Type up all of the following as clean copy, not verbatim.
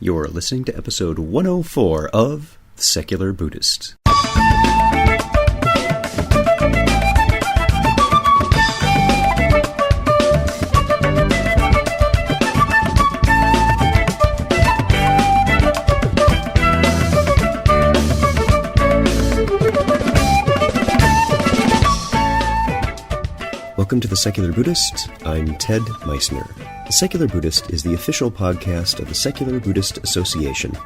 You're listening to episode 104 of The Secular Buddhist. Welcome to The Secular Buddhist. I'm Ted Meissner. The Secular Buddhist is the official podcast of the Secular Buddhist Association,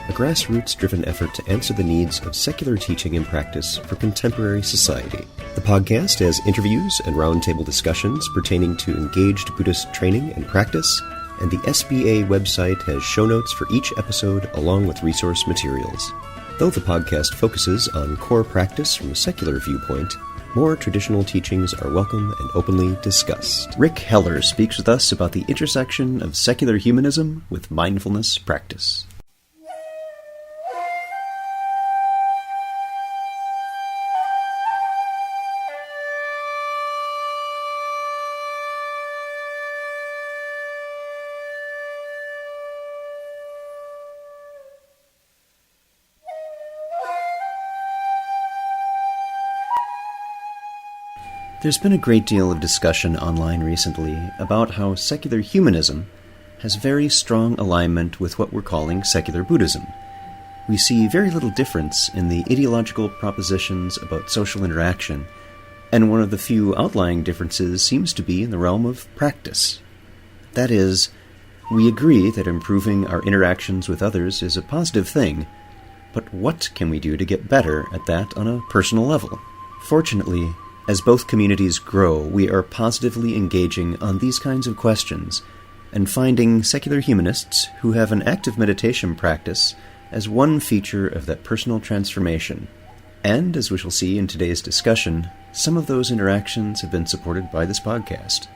a grassroots-driven effort to answer the needs of secular teaching and practice for contemporary society. The podcast has interviews and roundtable discussions pertaining to engaged Buddhist training and practice, and the SBA website has show notes for each episode along with resource materials. Though the podcast focuses on core practice from a secular viewpoint, more traditional teachings are welcome and openly discussed. Rick Heller speaks with us about the intersection of secular humanism with mindfulness practice. There's been a great deal of discussion online recently about how secular humanism has very strong alignment with what we're calling secular Buddhism. We see very little difference in the ideological propositions about social interaction, and one of the few outlying differences seems to be in the realm of practice. That is, we agree that improving our interactions with others is a positive thing, but what can we do to get better at that on a personal level? Fortunately, as both communities grow, we are positively engaging on these kinds of questions and finding secular humanists who have an active meditation practice as one feature of that personal transformation. And, as we shall see in today's discussion, some of those interactions have been supported by this podcast.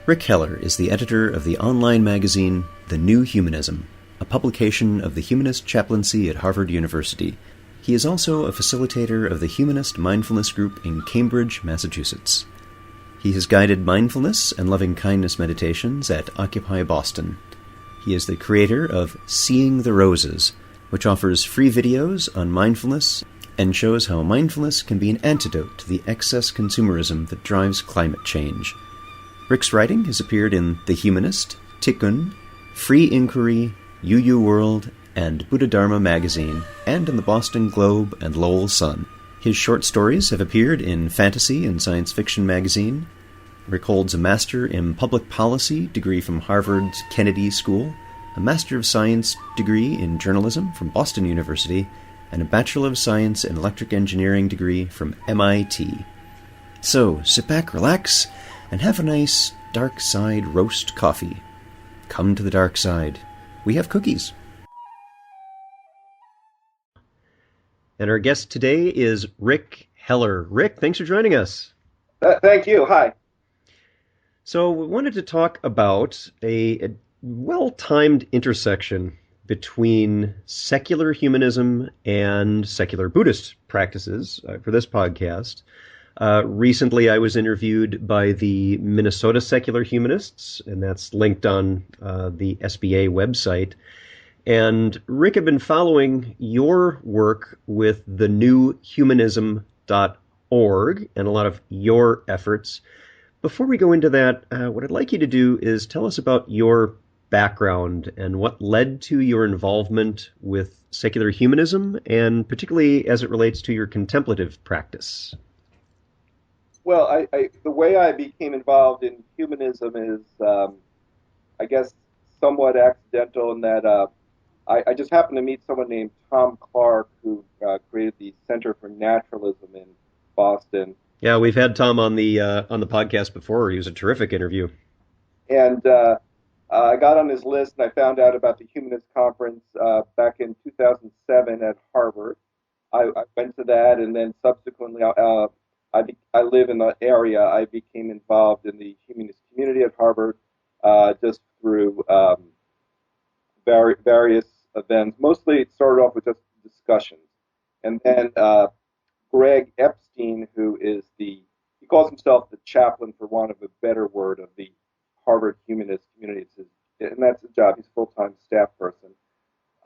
Rick Heller is the editor of the online magazine The New Humanism, a publication of the Humanist Chaplaincy at Harvard University. He is also a facilitator of the Humanist Mindfulness Group in Cambridge, Massachusetts. He has guided mindfulness and loving-kindness meditations at Occupy Boston. He is the creator of Seeing the Roses, which offers free videos on mindfulness and shows how mindfulness can be an antidote to the excess consumerism that drives climate change. Rick's writing has appeared in The Humanist, Tikkun, Free Inquiry, UU World, and Buddha Dharma magazine, and in the Boston Globe and Lowell Sun. His short stories have appeared in Fantasy and Science Fiction magazine. Rick holds a Master in Public Policy degree from Harvard's Kennedy School, a Master of Science degree in Journalism from Boston University, and a Bachelor of Science in Electric Engineering degree from MIT. So, sit back, relax, and have a nice dark side roast coffee. Come to the dark side. We have cookies. And our guest today is Rick Heller. Rick, thanks for joining us. Thank you. Hi. So we wanted to talk about a well-timed intersection between secular humanism and secular Buddhist practices for this podcast. Recently, I was interviewed by the Minnesota Secular Humanists, and that's linked on the SBA website. And Rick had been following your work with the newhumanism.org and a lot of your efforts. Before we go into that, what I'd like you to do is tell us about your background and what led to your involvement with secular humanism, and particularly as it relates to your contemplative practice. Well, the way I became involved in humanism is, I guess, somewhat accidental in that I just happened to meet someone named Tom Clark, who created the Center for Naturalism in Boston. Yeah, we've had Tom on the podcast before. He was a terrific interview. And I got on his list, and I found out about the Humanist Conference back in 2007 at Harvard. I went to that, and then subsequently, I live in the area. I became involved in the humanist community at Harvard just through various events. Mostly it started off with just discussions. And then Greg Epstein, who is he calls himself the chaplain, for want of a better word, of the Harvard humanist community. And that's his job. He's a full-time staff person.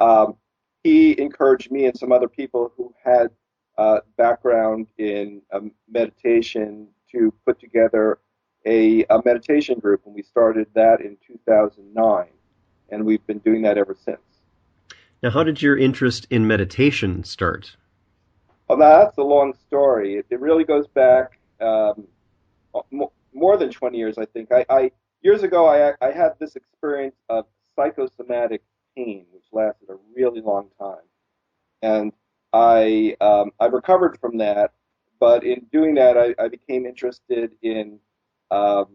um, he encouraged me and some other people who had background in meditation to put together a meditation group, and we started that in 2009, and we've been doing that ever since. Now, how did your interest in meditation start? Well, that's a long story. It really goes back more than 20 years, I think. Years ago, I had this experience of psychosomatic pain, which lasted a really long time, and I recovered from that. But in doing that, I became interested in um,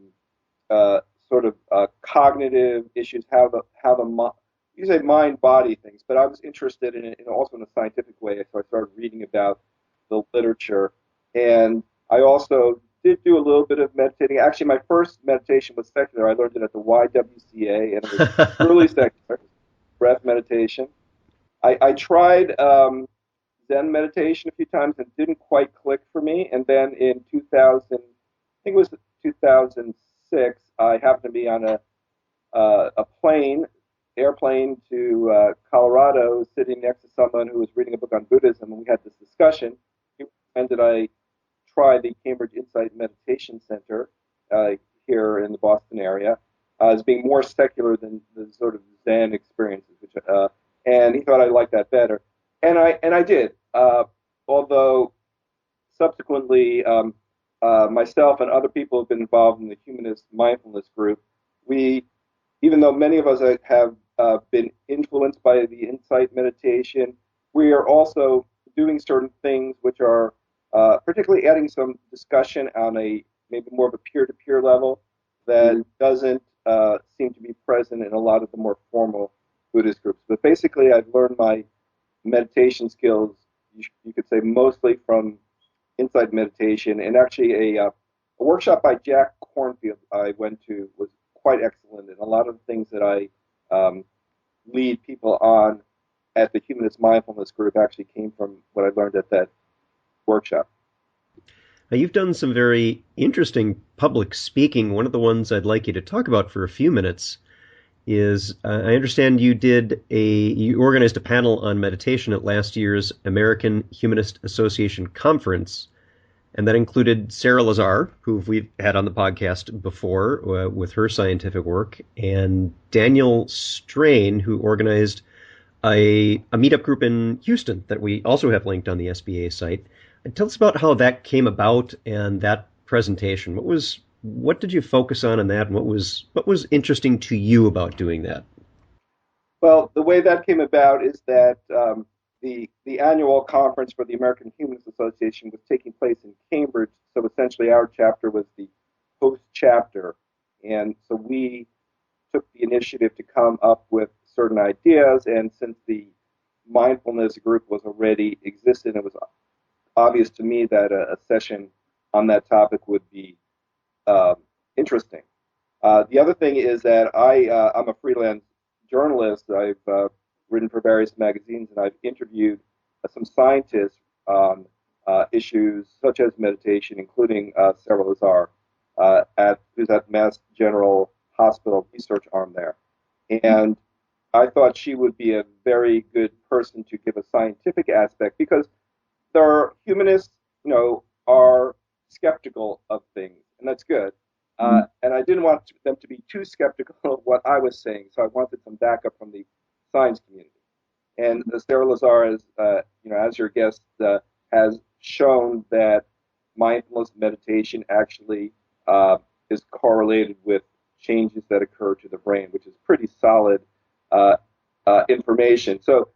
uh, sort of cognitive issues, how the you say mind body things, but I was interested in it also in a scientific way. So I started reading about the literature, and I also did do a little bit of meditating. Actually, my first meditation was secular. I learned it at the YWCA, and it was truly secular, breath meditation. I tried Zen meditation a few times and didn't quite click for me. And then in 2000, I think it was 2006, I happened to be on a airplane to Colorado, sitting next to someone who was reading a book on Buddhism, and we had this discussion. He recommended I try the Cambridge Insight Meditation Center uh, here in the Boston area as being more secular than the sort of Zen experiences, and he thought I liked that better, and I did. Although subsequently, myself and other people have been involved in the humanist mindfulness group. We, even though many of us have been influenced by the insight meditation, we are also doing certain things which are particularly adding some discussion on a maybe more of a peer-to-peer level that doesn't seem to be present in a lot of the more formal Buddhist groups. But basically, I've learned my meditation skills, you could say, mostly from insight meditation, and actually a workshop by Jack Cornfield I went to was quite excellent, and a lot of the things that I lead people on at the Humanist Mindfulness Group actually came from what I learned at that workshop. Now, you've done some very interesting public speaking. One of the ones I'd like you to talk about for a few minutes is I understand you organized a panel on meditation at last year's American Humanist Association conference, and that included Sarah Lazar, who we've had on the podcast before with her scientific work, and Daniel Strain, who organized a meetup group in Houston that we also have linked on the SBA site. Tell us about how that came about and that presentation. What did you focus on in that, and what was interesting to you about doing that? Well, the way that came about is that the annual conference for the American Humanist Association was taking place in Cambridge. So essentially, our chapter was the host chapter, and so we took the initiative to come up with certain ideas. And since the mindfulness group was already existed, it was obvious to me that a session on that topic would be uh, interesting. The other thing is that I'm a freelance journalist. I've written for various magazines, and I've interviewed some scientists on issues such as meditation, including Sarah Lazar, who's at Mass General Hospital research arm there. And I thought she would be a very good person to give a scientific aspect because there are humanists, are skeptical of things, and that's good. And I didn't want them to be too skeptical of what I was saying, so I wanted some backup from the science community. And Sarah Lazar, as your guest, has shown that mindfulness meditation actually is correlated with changes that occur to the brain, which is pretty solid uh, information. So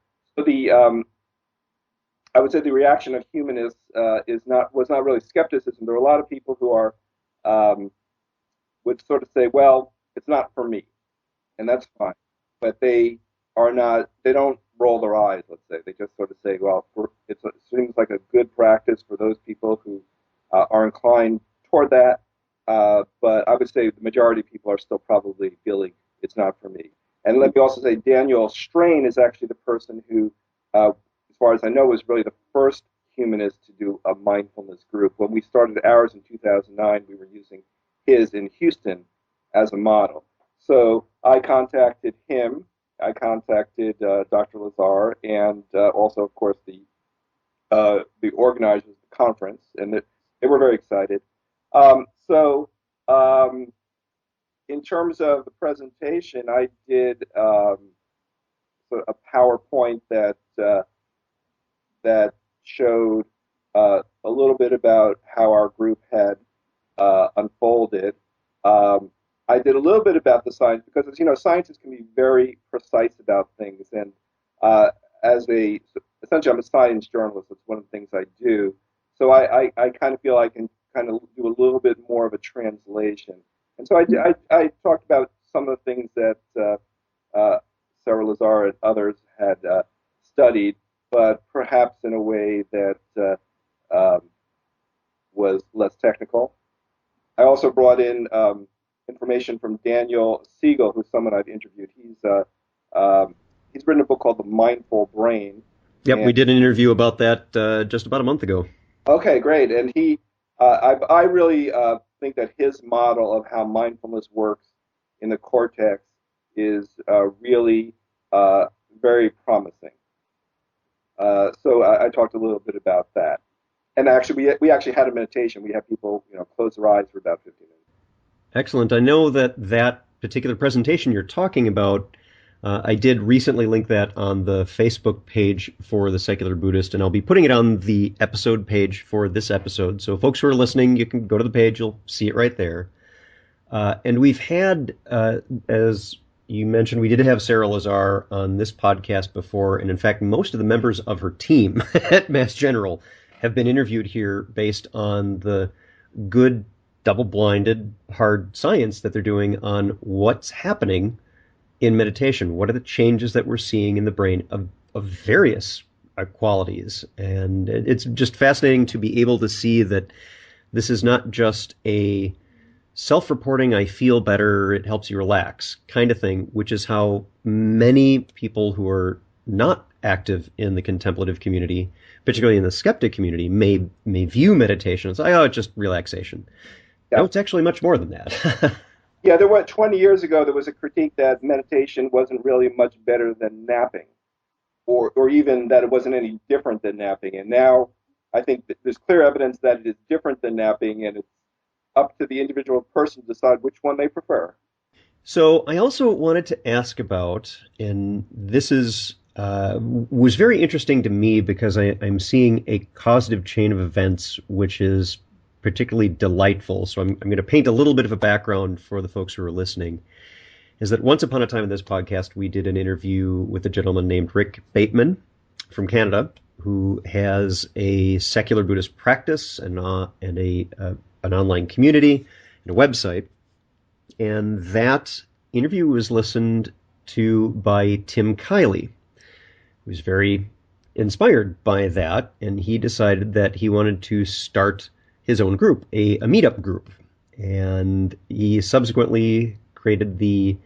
I would say the reaction of humanists was not really skepticism. There are a lot of people who are um, would sort of say, well, it's not for me, and that's fine. But they are not, they don't roll their eyes, let's say. They just sort of say, well, it seems like a good practice for those people who are inclined toward that. But I would say the majority of people are still probably feeling it's not for me. And let me also say, Daniel Strain is actually the person who, as far as I know, was really the first humanist to do a mindfulness group. When we started ours in 2009, we were using his in Houston as a model. So I contacted him I contacted Dr. Lazar and also, of course, the organizers of the conference, and they were very excited. So, in terms of the presentation, I did a PowerPoint that showed a little bit about how our group had unfolded. Um, I did a little bit about the science because, as you know, scientists can be very precise about things. And uh, essentially, I'm a science journalist. It's one of the things I do. So I kind of feel I can kind of do a little bit more of a translation. And so I talked about some of the things that Sarah Lazar and others had studied, but perhaps in a way that um, was less technical. I also brought in information from Daniel Siegel, who's someone I've interviewed. He's written a book called The Mindful Brain. Yep, And we did an interview about that just about a month ago. okay, great. And I really think that his model of how mindfulness works in the cortex is really very promising. So I talked a little bit about that. And actually, we actually had a meditation. We had people, close their eyes for about 15 minutes. Excellent. I know that particular presentation you're talking about, I did recently link that on the Facebook page for the Secular Buddhist, and I'll be putting it on the episode page for this episode. So folks who are listening, you can go to the page, you'll see it right there. And we've had, as you mentioned, we did have Sarah Lazar on this podcast before, and in fact, most of the members of her team at Mass General have been interviewed here based on the good double-blinded hard science that they're doing on what's happening in meditation. What are the changes that we're seeing in the brain of various qualities? And it's just fascinating to be able to see that this is not just a self-reporting, I feel better, it helps you relax kind of thing, which is how many people who are not active in the contemplative community, particularly in the skeptic community, may view meditation as, oh, it's just relaxation. Yeah. No, it's actually much more than that. Yeah, 20 years ago, there was a critique that meditation wasn't really much better than napping, or even that it wasn't any different than napping. And now I think that there's clear evidence that it is different than napping, and it's up to the individual person to decide which one they prefer. So I also wanted to ask about, and this was very interesting to me because I'm seeing a causative chain of events which is particularly delightful. So I'm going to paint a little bit of a background for the folks who are listening. Is that once upon a time in this podcast, we did an interview with a gentleman named Rick Bateman from Canada, who has a secular Buddhist practice and an online community and a website. And that interview was listened to by Tim Kiley, who was very inspired by that, and he decided that he wanted to start his own group, a meetup group. And he subsequently created the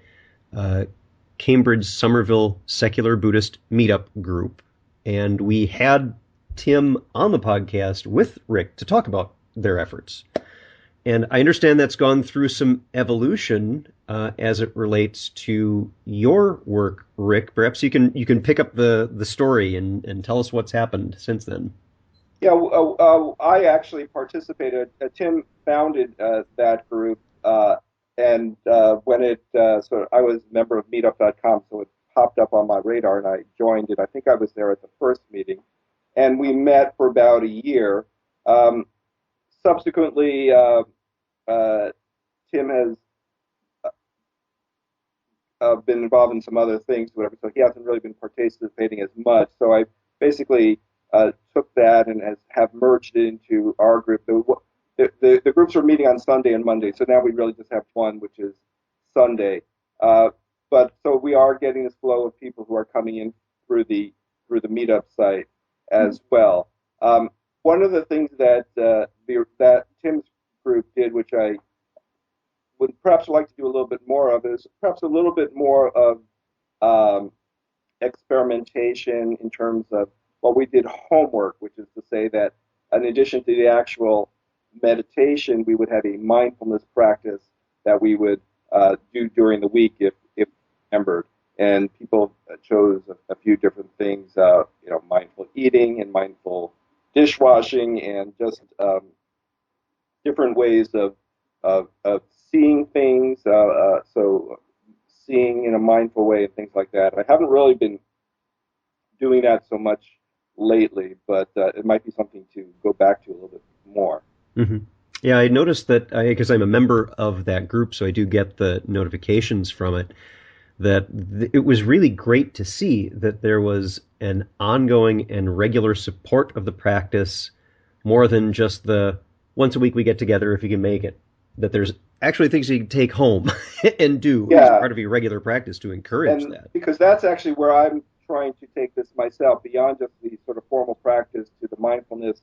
Cambridge Somerville Secular Buddhist Meetup Group. And we had Tim on the podcast with Rick to talk about their efforts. And I understand that's gone through some evolution as it relates to your work, Rick. Perhaps you can pick up the story and tell us what's happened since then. Yeah, I actually participated. Tim founded that group, and when I was a member of Meetup.com, so it popped up on my radar, and I joined it. I think I was there at the first meeting, and we met for about a year. Subsequently, Tim has been involved in some other things, whatever. So he hasn't really been participating as much. So I basically took that and have merged it into our group. The groups are meeting on Sunday and Monday, so now we really just have one, which is Sunday. But so we are getting this flow of people who are coming in through the meetup site as well. One of the things that that Tim's group did, which I would perhaps like to do a little bit more of, is perhaps a little bit more of experimentation in terms of, well, we did homework, which is to say that in addition to the actual meditation, we would have a mindfulness practice that we would do during the week if remembered. and people chose a few different things, mindful eating and mindful dishwashing, and just different ways of seeing things. So seeing in a mindful way and things like that. I haven't really been doing that so much lately, but it might be something to go back to a little bit more. Hmm. Yeah, I noticed that because I'm a member of that group, so I do get the notifications from it, that it was really great to see that there was an ongoing and regular support of the practice more than just the once a week we get together if you can make it. That there's actually things you can take home and do as Yeah, part of your regular practice to encourage and that. because that's actually where I'm trying to take this myself beyond just the sort of formal practice to the mindfulness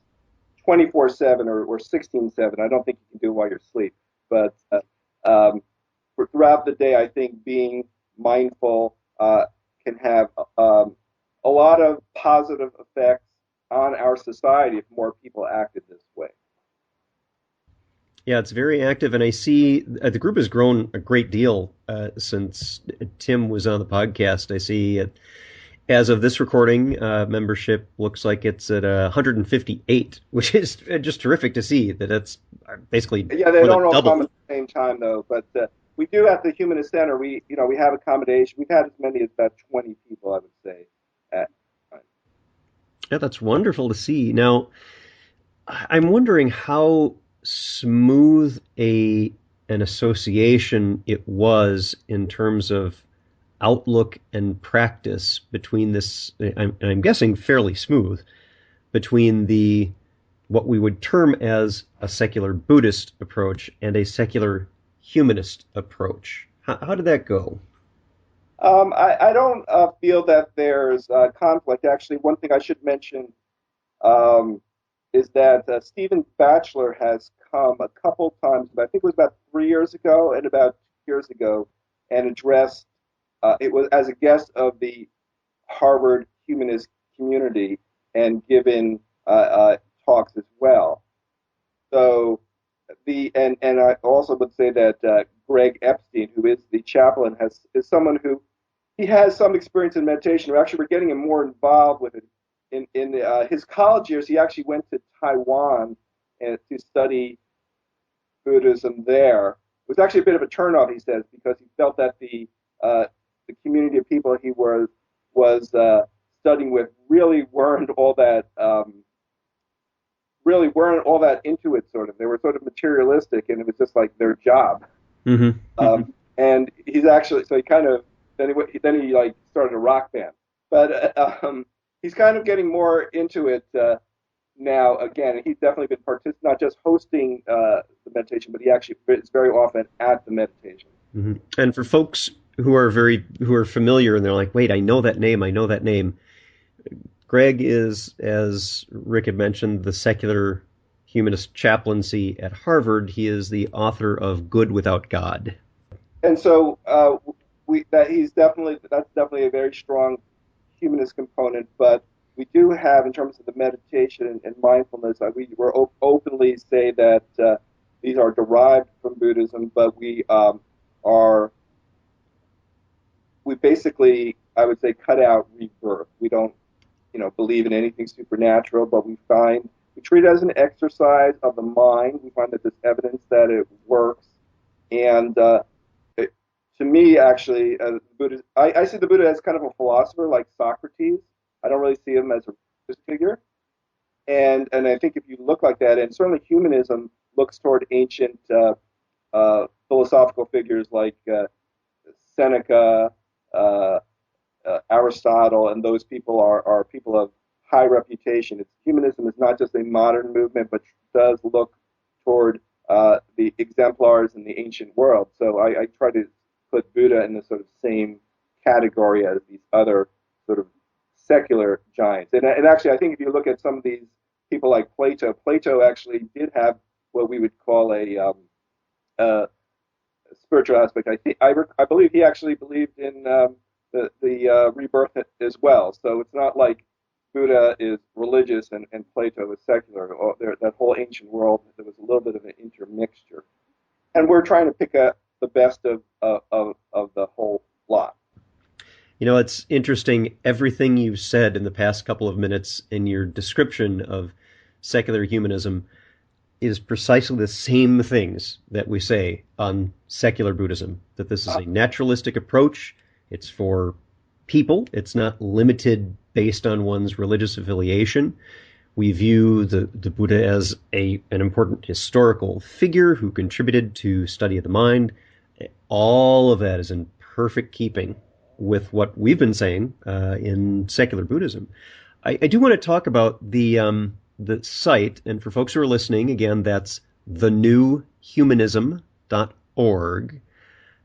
24/7 or 16/7. I don't think you can do it while you're asleep, but um, throughout the day, I think being mindful can have a lot of positive effects on our society if more people acted this way. Yeah, it's very active, and I see the group has grown a great deal since Tim was on the podcast. I see as of this recording, membership looks like it's at 158, which is just terrific to see that it's basically Yeah, they more don't than all come double. at the same time though. But we do at the Humanist Center. We have accommodation. We've had as many as about 20 people, I would say. At, Yeah, that's wonderful to see. Now, I'm wondering how smooth a an association it was in terms of outlook and practice between this. I'm guessing fairly smooth between the what we would term as a secular Buddhist approach and a secular humanist approach. How did that go? I don't feel that there's conflict. Actually, one thing I should mention um, is that Stephen Batchelor has come a couple times, but I think it was about 3 years ago and about 2 years ago, and addressed it was as a guest of the Harvard humanist community and given talks as well. So and I also would say that Greg Epstein, who is the chaplain, is someone who he has some experience in meditation. We're getting him more involved with it. In his college years, he actually went to Taiwan and to study Buddhism there. It was actually a bit of a turnoff, he says, because he felt that the community of people he was studying with really weren't all that into it. Sort of, they were sort of materialistic, and it was just like their job. Mm-hmm. Mm-hmm. And he's actually so he kind of then he like started a rock band, but he's kind of getting more into it now again. He's definitely been not just hosting the meditation, but he actually is very often at the meditation. Mm-hmm. And for folks who are familiar and they're like, wait, I know that name, I know that name. Greg is, as Rick had mentioned, the secular humanist chaplaincy at Harvard. He is the author of Good Without God. And so we that he's definitely that's definitely a very strong humanist component. But we do have, in terms of the meditation and mindfulness, we're openly say that these are derived from Buddhism, but are we basically, I would say, cut out rebirth. We don't believe in anything supernatural, but we treat it as an exercise of the mind. We find that there's evidence that it works, and to me, actually, Buddha, I see the Buddha as kind of a philosopher like Socrates. I don't really see him as a religious figure, and I think if you look like that, and certainly humanism looks toward ancient philosophical figures like Seneca, uh, Aristotle, and those people are people of high reputation. Humanism is not just a modern movement, but does look toward the exemplars in the ancient world. So I try to put Buddha in the sort of same category as these other sort of secular giants. And actually, I think if you look at some of these people like Plato actually did have what we would call a spiritual aspect. I believe he actually believed in the rebirth as well. So it's not like Buddha is religious and Plato is secular. That whole ancient world, there was a little bit of an intermixture, and we're trying to pick up the best of the whole lot. It's interesting. Everything you've said in the past couple of minutes in your description of secular humanism is precisely the same things that we say on secular Buddhism, that this is a naturalistic approach. It's for people. It's not limited based on one's religious affiliation. We view the Buddha as an important historical figure who contributed to study of the mind. All of that is in perfect keeping with what we've been saying in secular Buddhism. I do want to talk about the site, and for folks who are listening, again, that's thenewhumanism.org.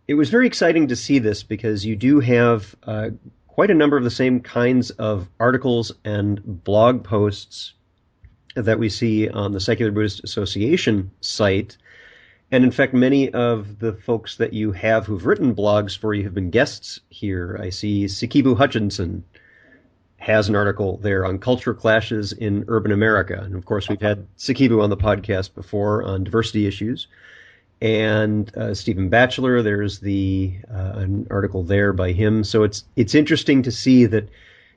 It was very exciting to see this because you do have quite a number of the same kinds of articles and blog posts that we see on the Secular Buddhist Association site. And in fact, many of the folks that you have who've written blogs for you have been guests here. I see Sikibu Hutchinson has an article there on cultural clashes in urban America. And of course, we've had Sikibu on the podcast before on diversity issues. And Stephen Batchelor, there's an article there by him. So it's interesting to see that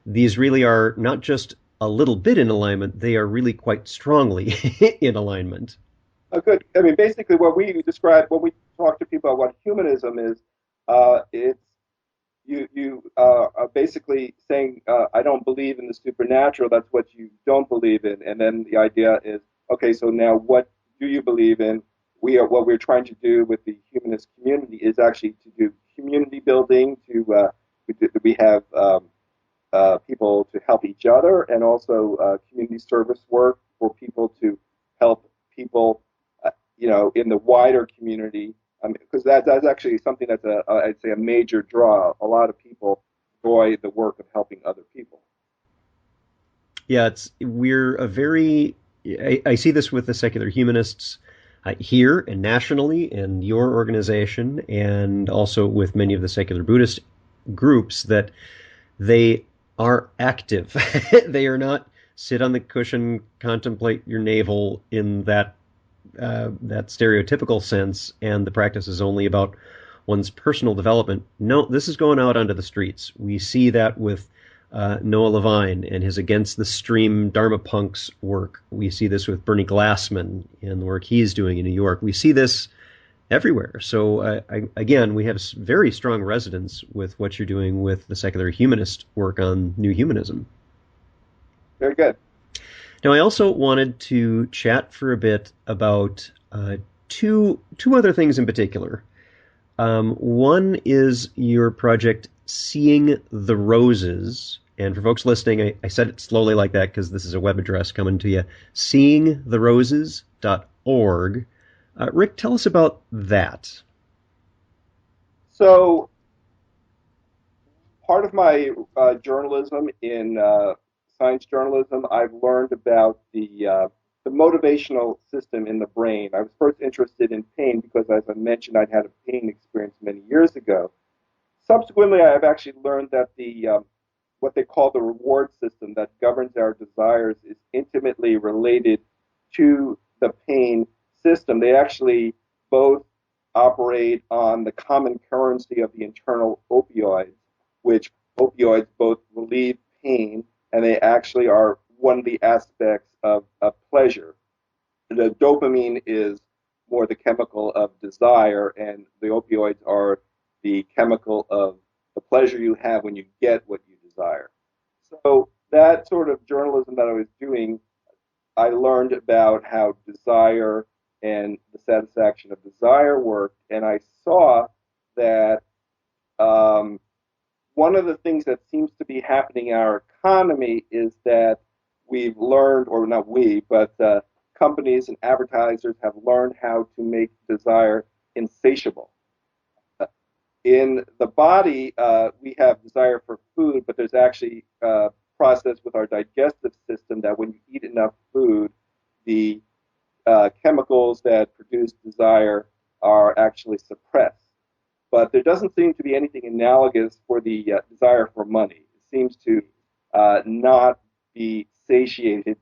these really are not just a little bit in alignment, they are really quite strongly in alignment. Good. I mean, basically, what we describe when we talk to people about what humanism is, it's you are basically saying, I don't believe in the supernatural. That's what you don't believe in. And then the idea is, okay, so now what do you believe in? What we're trying to do with the humanist community is actually to do community building. We have people to help each other, and also community service work for people to help people, in the wider community. Because that's actually something that's I'd say a major draw. A lot of people enjoy the work of helping other people. Yeah, I see this with the secular humanists here and nationally in your organization, and also with many of the secular Buddhist groups, that they are active. They are not sit on the cushion, contemplate your navel in that stereotypical sense, and the practice is only about one's personal development. No, this is going out onto the streets. We see that with Noah Levine and his Against the Stream Dharma Punks work. We see this with Bernie Glassman and the work he's doing in New York. We see this everywhere. So again, we have very strong resonance with what you're doing with the secular humanist work on New Humanism. Very good. Now, I also wanted to chat for a bit about two other things in particular. One is your project, Seeing the Roses. And for folks listening, I said it slowly like that because this is a web address coming to you, seeingtheroses.org. Rick, tell us about that. So part of my journalism in science journalism, I've learned about the motivational system in the brain. I was first interested in pain because, as I mentioned, I'd had a pain experience many years ago. Subsequently, I've actually learned that what they call the reward system that governs our desires is intimately related to the pain system. They actually both operate on the common currency of the internal opioids, which opioids both relieve pain, and they actually are one of the aspects of pleasure. The dopamine is more the chemical of desire, and the opioids are the chemical of the pleasure you have when you get what you desire. So that sort of journalism that I was doing, I learned about how desire and the satisfaction of desire worked, and I saw that one of the things that seems to be happening in our economy is that we've learned, or not we, but companies and advertisers have learned how to make desire insatiable. In the body, we have desire for food, but there's actually a process with our digestive system that when you eat enough food, the chemicals that produce desire are actually suppressed. But there doesn't seem to be anything analogous for the desire for money. It seems to not be satiated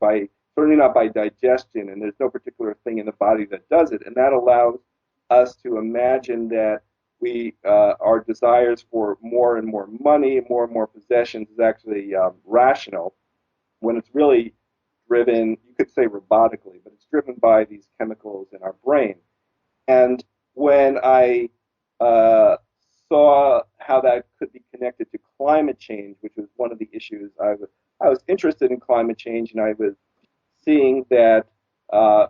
certainly not by digestion, and there's no particular thing in the body that does it. And that allows us to imagine that our desires for more and more money, more and more possessions is actually rational when it's really driven, you could say robotically, but it's driven by these chemicals in our brain. And when I uh, saw how that could be connected to climate change, which was one of the issues I was interested in climate change, and I was seeing that uh,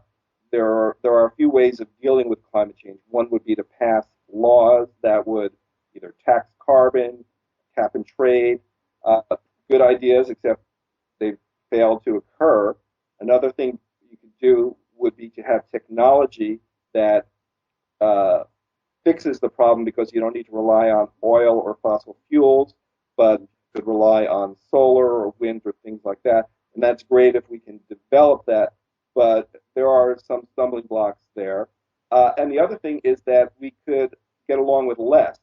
there are a few ways of dealing with climate change. One would be to pass laws that would either tax carbon, cap and trade. Uh, Good ideas, except they've failed to occur. Another thing you could do would be to have technology that uh, fixes the problem because you don't need to rely on oil or fossil fuels, but could rely on solar or wind or things like that. And that's great if we can develop that, but there are some stumbling blocks there. And the other thing is that we could get along with less.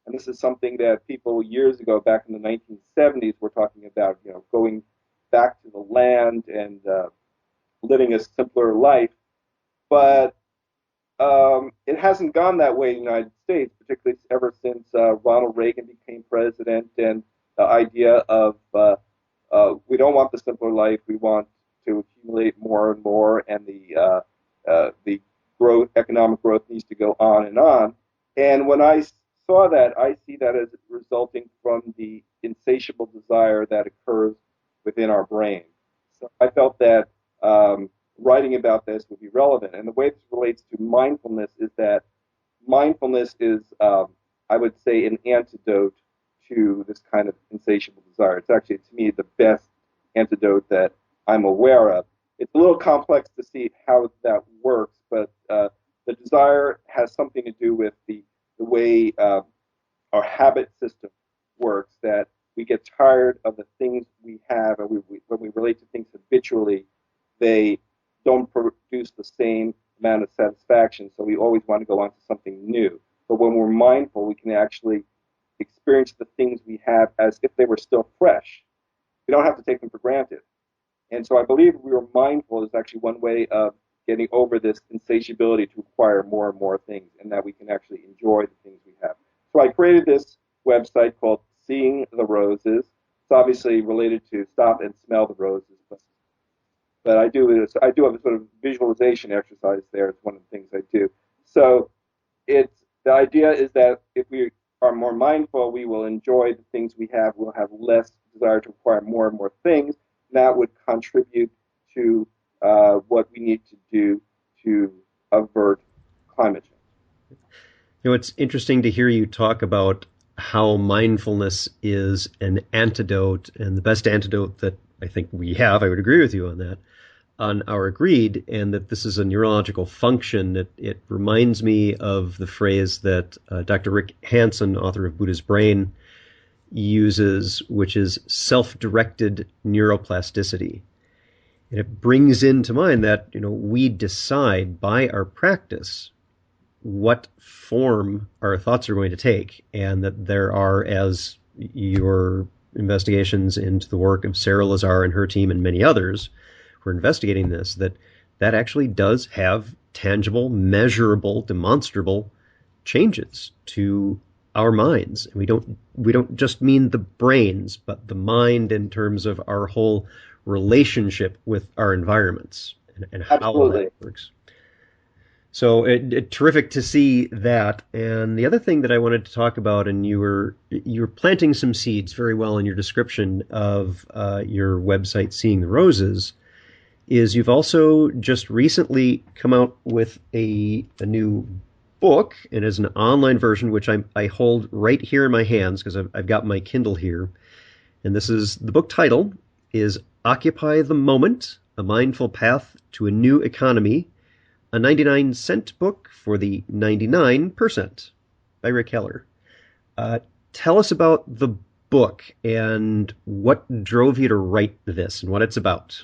And this is something that people years ago, back in the 1970s, were talking about, going back to the land and living a simpler life. But it hasn't gone that way in the United States, particularly ever since Ronald Reagan became president, and the idea of we don't want the simpler life, we want to accumulate more and more, and the economic growth needs to go on and on. And when I saw that, I see that as resulting from the insatiable desire that occurs within our brain. So I felt that writing about this would be relevant. And the way this relates to mindfulness is that mindfulness is, I would say, an antidote to this kind of insatiable desire. It's actually, to me, the best antidote that I'm aware of. It's a little complex to see how that works, but the desire has something to do with the way our habit system works, that we get tired of the things we have, and when we relate to things habitually, they don't produce the same amount of satisfaction. So we always want to go on to something new. But when we're mindful, we can actually experience the things we have as if they were still fresh. We don't have to take them for granted. And so I believe we are mindful is actually one way of getting over this insatiability to acquire more and more things, and that we can actually enjoy the things we have. So I created this website called Seeing the Roses. It's obviously related to Stop and Smell the Roses, but I do have a sort of visualization exercise there. It's one of the things I do. So the idea is that if we are more mindful, we will enjoy the things we have. We'll have less desire to acquire more and more things. And that would contribute to what we need to do to avert climate change. It's interesting to hear you talk about how mindfulness is an antidote, and the best antidote that I think we have, I would agree with you on that, on our greed, and that this is a neurological function. It reminds me of the phrase that Dr. Rick Hanson, author of Buddha's Brain, uses, which is self-directed neuroplasticity. And it brings into mind that, we decide by our practice what form our thoughts are going to take, and that there are, as your investigations into the work of Sarah Lazar and her team and many others who are investigating this, that actually does have tangible, measurable, demonstrable changes to our minds. And we don't just mean the brains, but the mind in terms of our whole relationship with our environments and how Absolutely. that works. So terrific to see that. And the other thing that I wanted to talk about, and you were planting some seeds very well in your description of your website, Seeing the Roses, is you've also just recently come out with a new book, and as an online version, which I hold right here in my hands because I've got my Kindle here. And the book title is Occupy the Moment, A Mindful Path to a New Economy, a 99-cent book for the 99% by Rick Heller. Tell us about the book and what drove you to write this and what it's about.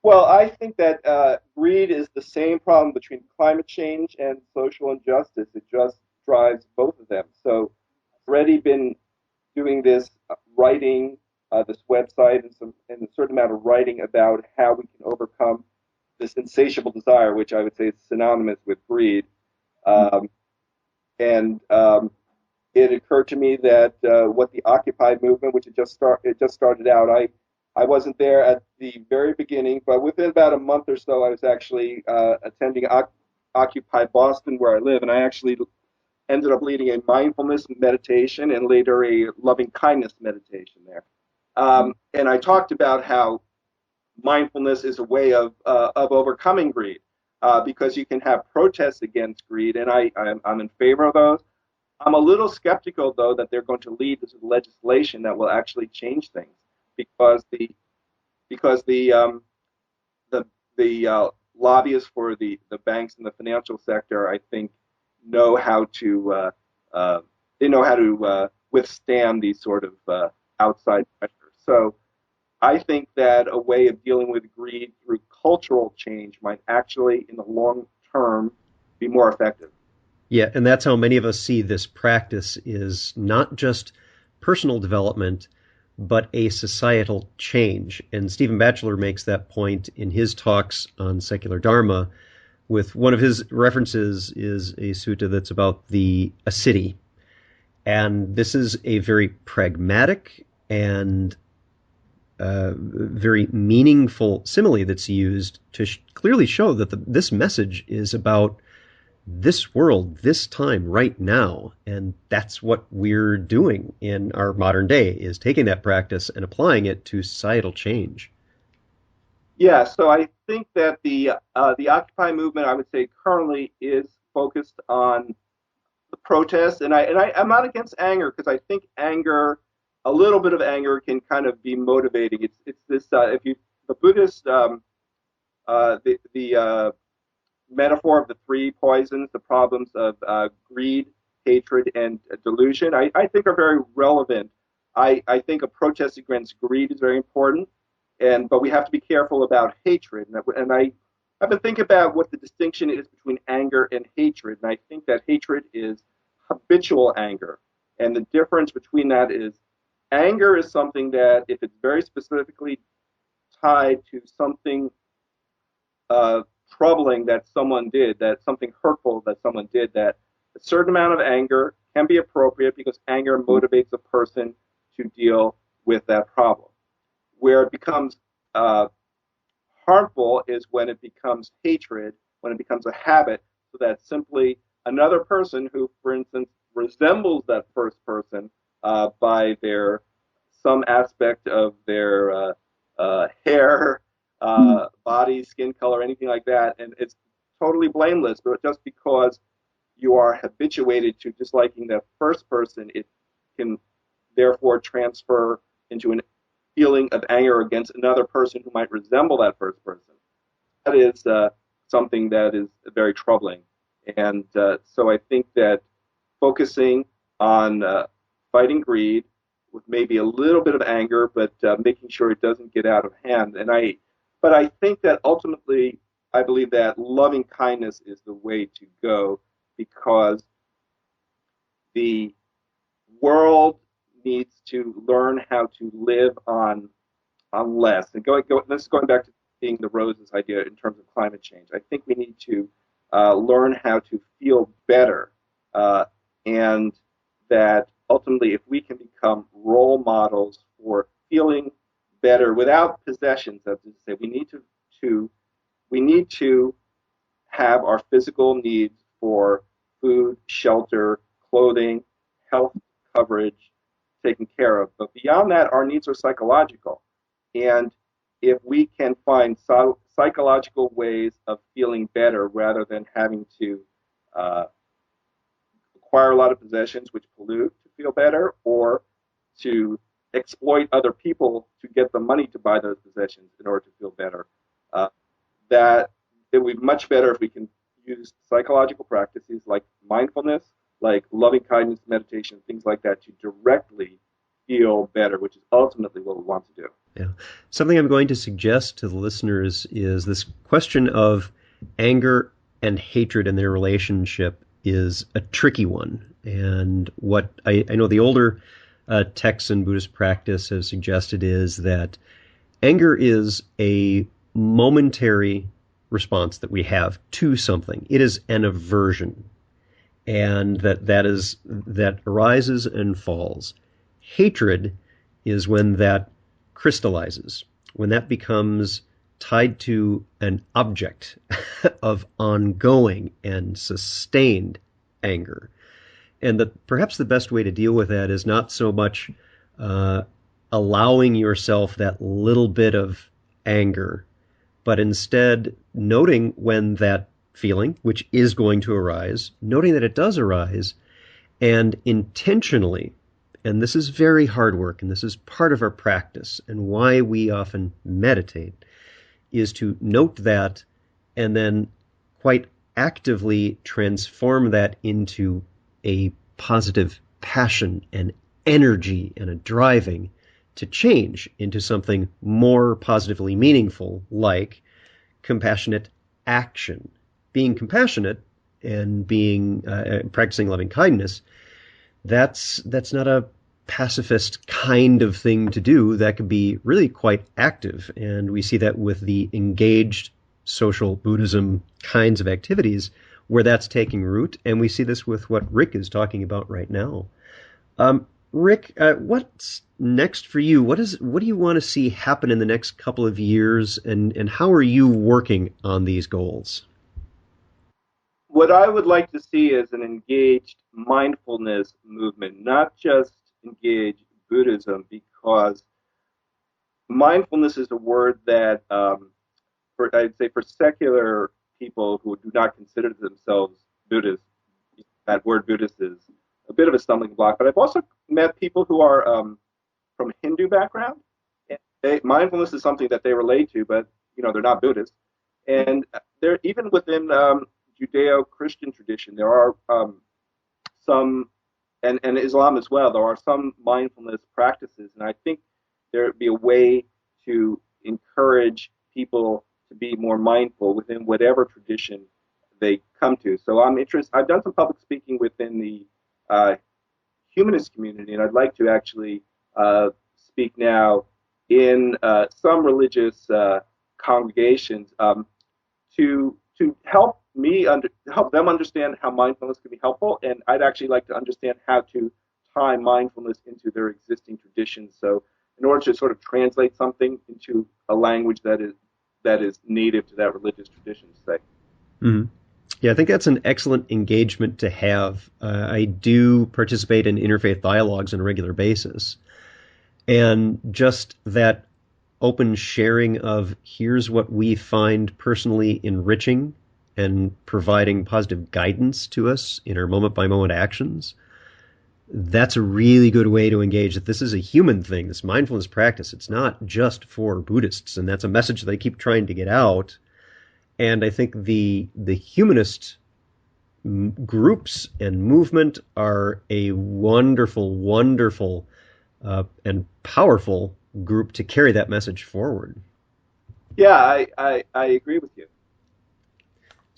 Well, I think that greed is the same problem between climate change and social injustice. It just drives both of them. So I've already been doing this writing, this website, and a certain amount of writing about how we can overcome this insatiable desire, which I would say is synonymous with greed. Um, And it occurred to me that what the Occupy movement, which it just started out. I wasn't there at the very beginning, but within about a month or so, I was actually attending Occupy Boston, where I live, and I actually ended up leading a mindfulness meditation and later a loving kindness meditation there. And I talked about how mindfulness is a way of overcoming greed, because you can have protests against greed, and I'm in favor of those. I'm a little skeptical, though, that they're going to lead to legislation that will actually change things, because the lobbyists for the banks and the financial sector, I think, know how to they know how to withstand these sort of outside pressures. So I think that a way of dealing with greed through cultural change might actually, in the long term, be more effective. Yeah, and that's how many of us see this practice is not just personal development, but a societal change. And Stephen Batchelor makes that point in his talks on secular Dharma, with one of his references is a sutta that's about a city. And this is a very pragmatic and very meaningful simile that's used to clearly show that this message is about this world, this time, right now. And that's what we're doing in our modern day, is taking that practice and applying it to societal change. Yeah, so I think that the Occupy movement, I would say, currently is focused on the protests, and I'm not against anger, because I think a little bit of anger can kind of be motivating. It's this if you the Buddhist the metaphor of the three poisons, the problems of greed, hatred, and delusion, I think are very relevant. I think a protest against greed is very important, but we have to be careful about hatred. And I've been thinking about what the distinction is between anger and hatred, and I think that hatred is habitual anger, and the difference between that is anger is something that, if it's very specifically tied to something uh, troubling that someone did, that something hurtful that someone did, that a certain amount of anger can be appropriate, because anger motivates a person to deal with that problem. Where it becomes harmful is when it becomes hatred, when it becomes a habit, so that simply another person who, for instance, resembles that first person by their some aspect of their hair, body, skin color, anything like that, and it's totally blameless. But just because you are habituated to disliking that first person, it can therefore transfer into a feeling of anger against another person who might resemble that first person. That is something that is very troubling. And so I think that focusing on fighting greed with maybe a little bit of anger, but making sure it doesn't get out of hand. But I think that ultimately, I believe that loving kindness is the way to go, because the world needs to learn how to live on less. And this is going back to being the roses idea in terms of climate change. I think we need to learn how to feel better, and that ultimately, if we can become role models for feeling better without possessions, as to say, we need to have our physical needs for food, shelter, clothing, health coverage taken care of. But beyond that, our needs are psychological. And if we can find psychological ways of feeling better rather than having to acquire a lot of possessions which pollute to feel better, or to exploit other people to get the money to buy those possessions in order to feel better, uh, that it would be much better if we can use psychological practices like mindfulness, like loving kindness meditation, things like that, to directly feel better, which is ultimately what we want to do. Yeah. Something I'm going to suggest to the listeners is this question of anger and hatred and their relationship is a tricky one. And what I know the older texts in Buddhist practice have suggested is that anger is a momentary response that we have to something. It is an aversion. and that arises and falls. Hatred is when that crystallizes, when that becomes tied to an object of ongoing and sustained anger. And perhaps the best way to deal with that is not so much allowing yourself that little bit of anger, but instead noting when that feeling, which is going to arise, noting that it does arise, and intentionally, and this is very hard work, and this is part of our practice, and why we often meditate, is to note that and then quite actively transform that into a positive passion and energy and a driving to change into something more positively meaningful, like compassionate action. Being compassionate and being practicing loving kindness, that's not a pacifist kind of thing to do. That could be really quite active, and we see that with the engaged social Buddhism kinds of activities where that's taking root, and we see this with what Rick is talking about right now. Rick, what's next for you? What do you want to see happen in the next couple of years, and how are you working on these goals? What I would like to see is an engaged mindfulness movement, not just engaged Buddhism, because mindfulness is a word that, I'd say for secular people who do not consider themselves Buddhists, that word Buddhist is a bit of a stumbling block. But I've also met people who are from Hindu background. And mindfulness is something that they relate to, but they're not Buddhist. And they're even within Judeo-Christian tradition, there are some, and Islam as well, there are some mindfulness practices, and I think there would be a way to encourage people to be more mindful within whatever tradition they come to. So I'm interested. I've done some public speaking within the humanist community, and I'd like to actually speak now in some religious congregations to help help them understand how mindfulness can be helpful, and I'd actually like to understand how to tie mindfulness into their existing traditions. So, in order to sort of translate something into a language that is native to that religious tradition, say. Mm-hmm. Yeah, I think that's an excellent engagement to have. I do participate in interfaith dialogues on a regular basis, and just that open sharing of here's what we find personally enriching and providing positive guidance to us in our moment-by-moment actions, that's a really good way to engage that this is a human thing, this mindfulness practice. It's not just for Buddhists, and that's a message that I keep trying to get out. And I think the humanist groups and movement are a wonderful, wonderful and powerful group to carry that message forward. Yeah, I agree with you.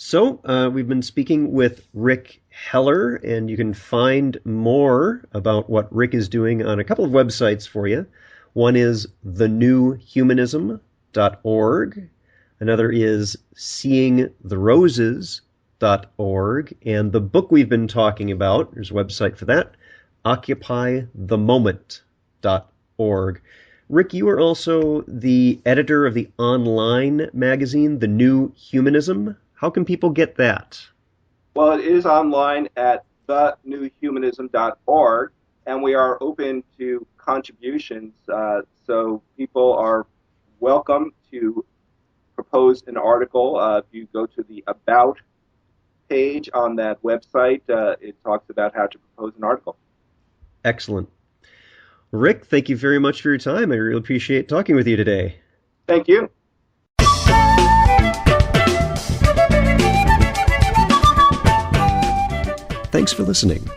So we've been speaking with Rick Heller, and you can find more about what Rick is doing on a couple of websites for you. One is thenewhumanism.org. Another is seeingtheroses.org. And the book we've been talking about, there's a website for that, occupythemoment.org. Rick, you are also the editor of the online magazine, The New Humanism. How can people get that? Well, it is online at thenewhumanism.org, and we are open to contributions. So people are welcome to propose an article. If you go to the About page on that website, it talks about how to propose an article. Excellent. Rick, thank you very much for your time. I really appreciate talking with you today. Thank you. Thanks for listening.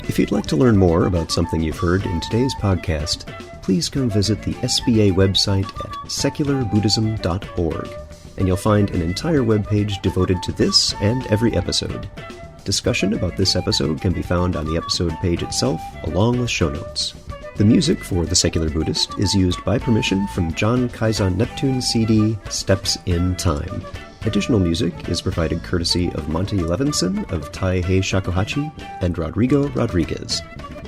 If you'd like to learn more about something you've heard in today's podcast, please come visit the SBA website at secularbuddhism.org, and you'll find an entire webpage devoted to this and every episode. Discussion about this episode can be found on the episode page itself, along with show notes. The music for The Secular Buddhist is used by permission from John Kaizen Neptune's CD, Steps in Time. Additional music is provided courtesy of Monty Levinson of Taihei Shakuhachi and Rodrigo Rodriguez.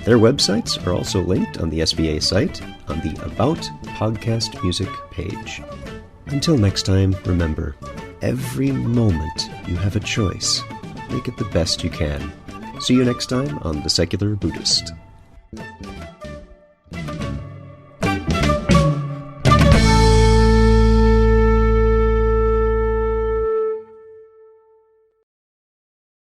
Their websites are also linked on the SBA site on the About Podcast Music page. Until next time, remember, every moment you have a choice. Make it the best you can. See you next time on The Secular Buddhist.